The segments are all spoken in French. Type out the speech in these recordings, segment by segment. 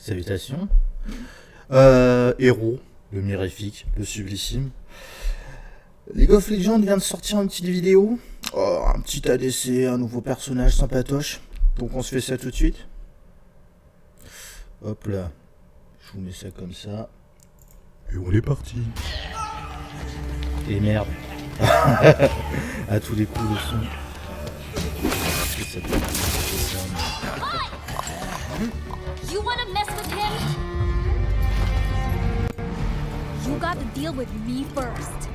Salutations. Héros, le mirifique, le sublissime. League of Legends vient de sortir une petite vidéo. Oh, un petit ADC, un nouveau personnage sympatoche. Donc on se fait ça tout de suite. Hop là. Je vous mets ça comme ça. Et on est parti. Et merde. À tous les coups le son. You wanna mess with him? You got to deal with me first.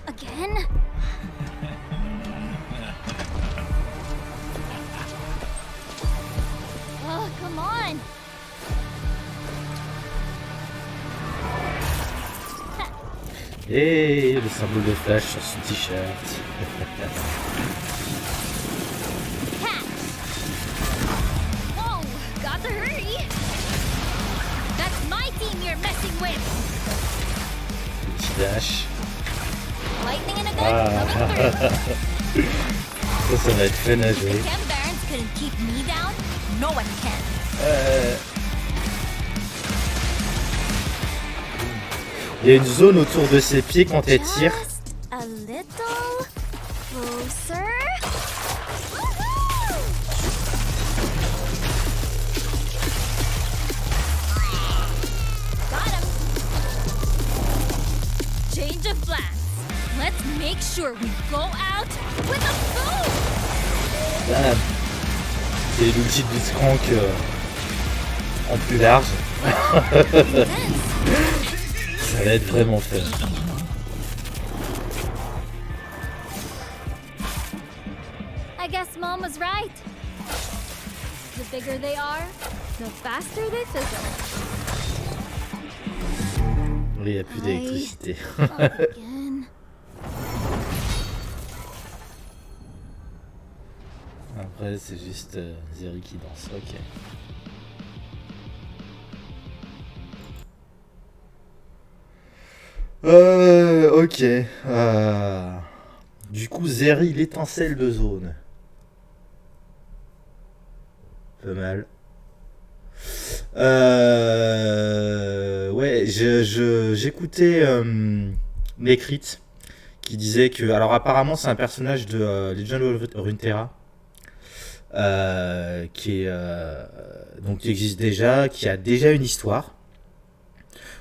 Again? Oh, come on. Et le symbole de Flash sur son t-shirt. Whoa, got to hurry. That's my team you're messing with. Petit dash. Lightning in a gun coming through. Ça va être fun à jouer. If Chem Barons couldn't keep me down, no one can. Il y a une zone autour de ses pieds quand elle tire. Just a little closer. Woohoo! Got him. Change of plans. Let's make sure we go out with a boom. Bam. C'est l'outil de Blitzcrank en plus large. Ça va être vraiment fun. I guess Mom was right. The bigger they are, the faster they fizzle. Oui, il n'y a plus d'électricité. Again. Après, c'est juste Zeri qui danse. Ok. Ok. Du coup, Zeri, l'étincelle de zone. Pas mal. Ouais, j'écoutais Nekrit qui disait que, alors apparemment c'est un personnage de Legend of Runeterra qui est donc qui existe déjà, qui a déjà une histoire.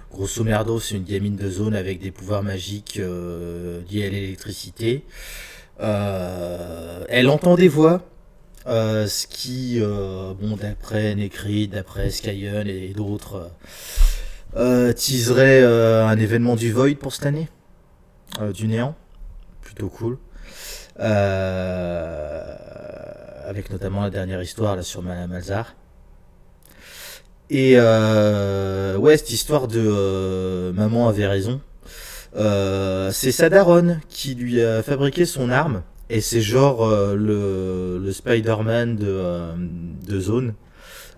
Grosso merdo, c'est une gamine de zone avec des pouvoirs magiques liés à l'électricité. Elle entend des voix, ce qui, bon, d'après Nekrit, d'après Skyen et d'autres, teaserait un événement du Void pour cette année, du néant, plutôt cool. Avec notamment la dernière histoire là sur Malzar. Et ouais, cette histoire de maman avait raison. C'est sa daronne qui lui a fabriqué son arme. Et c'est genre le Spider-Man de zone.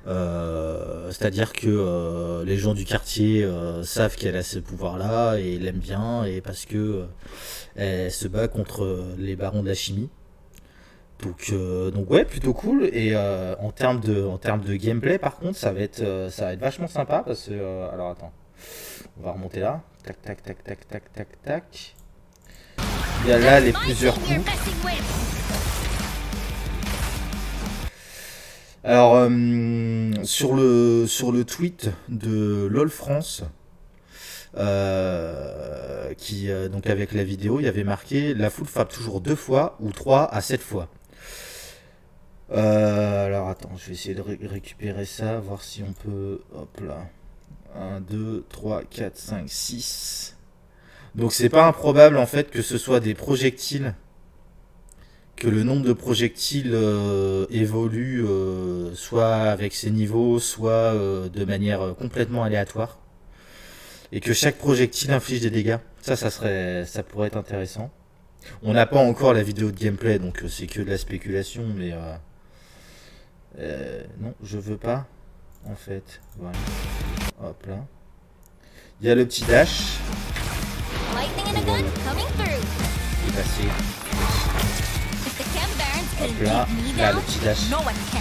C'est-à-dire que les gens du quartier savent qu'elle a ce pouvoir-là et l'aiment bien. Et parce que elle se bat contre les barons de la chimie. Donc ouais, plutôt cool. Et en termes de gameplay, par contre, ça va être vachement sympa parce que alors attends, on va remonter là. Tac tac tac tac tac tac tac. Il y a là les plusieurs coups. Alors sur le tweet de LOL France, qui donc avec la vidéo, il y avait marqué la foule frappe toujours 2 fois ou 3 à 7 fois. Alors attends, je vais essayer de récupérer ça, voir si on peut. Hop là. 1, 2, 3, 4, 5, 6. Donc c'est pas improbable en fait que ce soit des projectiles, que le nombre de projectiles évolue soit avec ses niveaux, soit de manière complètement aléatoire. Et que chaque projectile inflige des dégâts. Ça pourrait être intéressant. On n'a pas encore la vidéo de gameplay, donc c'est que de la spéculation, mais non, je veux pas, en fait. Voilà. Hop là. Il y a le petit dash. Lightning in a gun coming through. Il est passé. If the Chem Barons couldn't là, keep me là, down, le petit dash. no one can.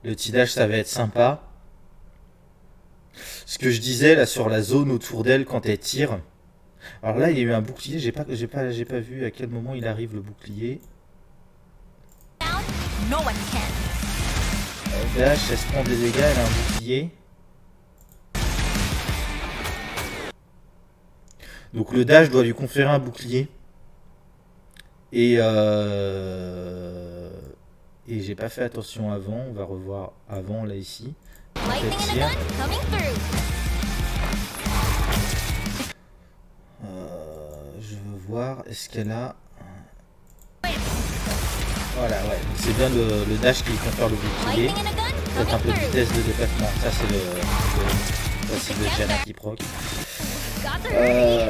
Le petit dash, ça va être sympa. Ce que je disais là sur la zone autour d'elle quand elle tire. Alors là, il y a eu un bouclier. J'ai pas vu à quel moment il arrive le bouclier. Down, no one can. Elle dash, elle se prend des dégâts, elle a un bouclier. Donc le dash doit lui conférer un bouclier. Et j'ai pas fait attention avant. On va revoir avant là ici. Lightning in a tire. gun, coming through. Je veux voir, est-ce qu'elle a... Voilà, ouais. C'est bien le dash qui confère le bouclier. Lightning in a gun, Peut-être un coming peu de through. vitesse de déplacement. Ça, c'est le Janna qui proc. Got to hurry.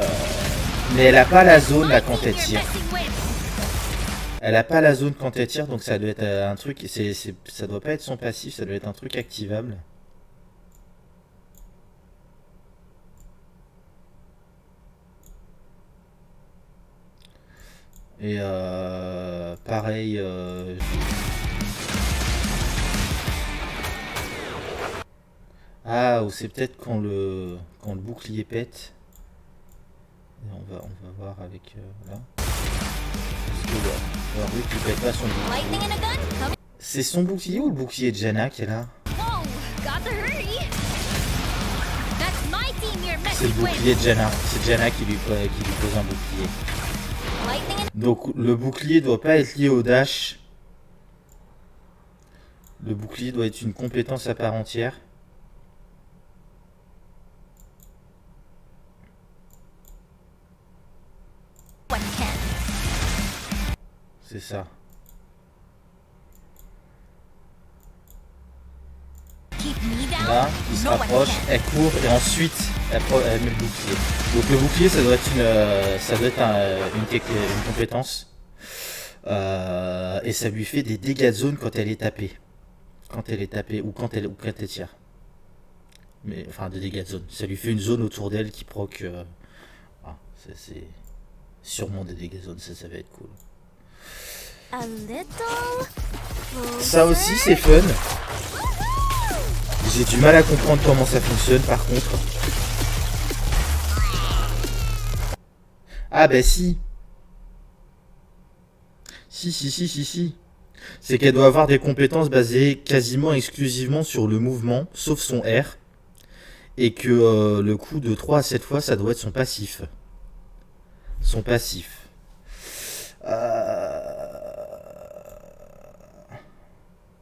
Mais elle a pas la zone là quand elle You're tire. messing with. Elle a pas la zone quand elle tire, donc ça doit être un truc. Ça doit pas être son passif, ça doit être un truc activable. Et pareil. Ah, ou c'est peut-être quand le bouclier pète. Et on va voir avec là. Parce que alors lui qui pète pas son Lightning bouclier. in a gun, coming. C'est son bouclier ou le bouclier de Janna qui est là? Whoa, got to hurry. That's my team you're C'est le messing with. bouclier de Janna. C'est Janna qui lui pose un bouclier. Lightning in Donc le bouclier doit pas être lié au dash. Le bouclier doit être une compétence à part entière. one can. C'est ça. Keep me down, Là, il se no one rapproche, can. elle court et ensuite elle met le bouclier. Donc le bouclier, ça doit être une compétence. Et ça lui fait des dégâts de zone quand elle est tapée. Quand elle est tapée ou quand elle tire. Mais enfin des dégâts de zone. Ça lui fait une zone autour d'elle qui proc. C'est sûrement des dégâts de zone, ça va être cool. A little Ça aussi c'est fun. J'ai du mal à comprendre comment ça fonctionne par contre. Ah bah si. Si. C'est qu'elle doit avoir des compétences basées quasiment exclusivement sur le mouvement, sauf son R. Et que le coup de 3 à 7 fois, ça doit être son passif. Son passif.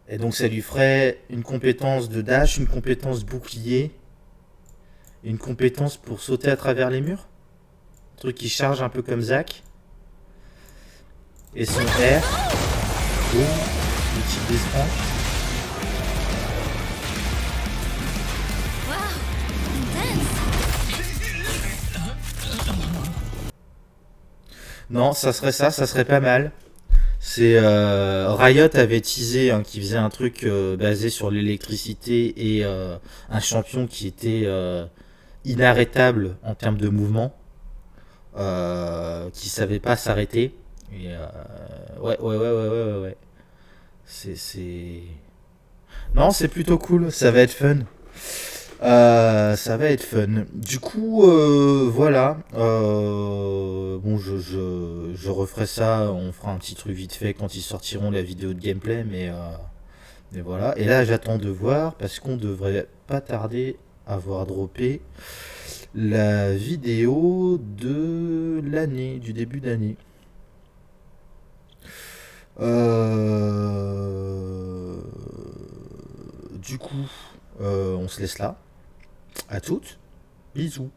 Et donc ça lui ferait une compétence de dash, une compétence bouclier, une compétence pour sauter à travers les murs. Un truc qui charge un peu comme Zac. Et son R. Boum. Le type d'espan. wow, intense. Non, ça serait pas mal. C'est Riot avait teasé qui faisait un truc basé sur l'électricité et un champion qui était inarrêtable en termes de mouvement, qui savait pas s'arrêter. Et ouais. C'est non, c'est plutôt cool. Ça va être fun. Ça va être fun. Du coup, voilà. Bon, je referai ça. On fera un petit truc vite fait quand ils sortiront la vidéo de gameplay. Mais voilà. Et là, j'attends de voir parce qu'on devrait pas tarder à voir dropper la vidéo de l'année, du début d'année. Du coup, on se laisse là. À toutes. Bisous.